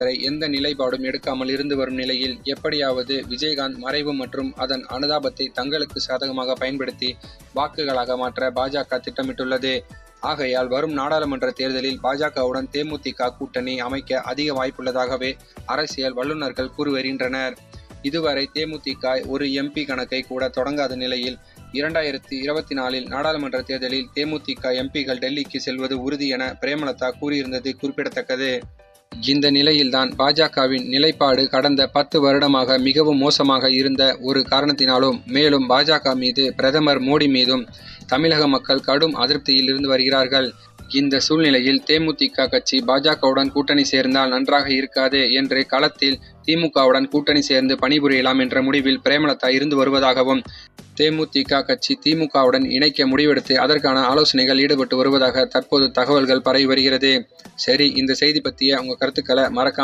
வரை எந்த நிலைப்பாடும் எடுக்காமல் இருந்து வரும் நிலையில் எப்படியாவது விஜயகாந்த் மறைவு மற்றும் அதன் அனுதாபத்தை தங்களுக்கு சாதகமாக பயன்படுத்தி வாக்குகளாக மாற்ற பாஜக திட்டமிட்டுள்ளது. ஆகையால் வரும் நாடாளுமன்ற தேர்தலில் பாஜகவுடன் தேமுதிக கூட்டணி அமைக்க அதிக வாய்ப்புள்ளதாகவே அரசியல் வல்லுநர்கள் கூறி வருகின்றனர். இதுவரை தேமுதிக ஒரு MP கணக்கை கூட தொடங்காத நிலையில் 2024 நாடாளுமன்ற தேர்தலில் தேமுதிக MPகள் டெல்லிக்கு செல்வது உறுதி என பிரேமலதா கூறியிருந்தது குறிப்பிடத்தக்கது. இந்த நிலையில்தான் பாஜகவின் நிலைப்பாடு கடந்த 10 வருடமாக மிகவும் மோசமாக இருந்த ஒரு காரணத்தினாலும், மேலும் பாஜக மீது பிரதமர் மோடி மீதும் தமிழக மக்கள் கடும் அதிருப்தியில் இருந்து வருகிறார்கள். இந்த சூழ்நிலையில் தேமுதிக கட்சி பாஜகவுடன் கூட்டணி சேர்ந்தால் நன்றாக இருக்காது என்று களத்தில் திமுகவுடன் கூட்டணி சேர்ந்து பணிபுரியலாம் என்ற முடிவில் பிரேமலதா இருந்து வருவதாகவும், தேமுதிக கட்சி திமுகவுடன் இணைக்க முடிவெடுத்து அதற்கான ஆலோசனைகள் ஈடுபட்டு வருவதாக தற்போது தகவல்கள் பரவி வருகிறது. சரி, இந்த செய்தி பற்றிய உங்க கருத்துக்களை மறக்காம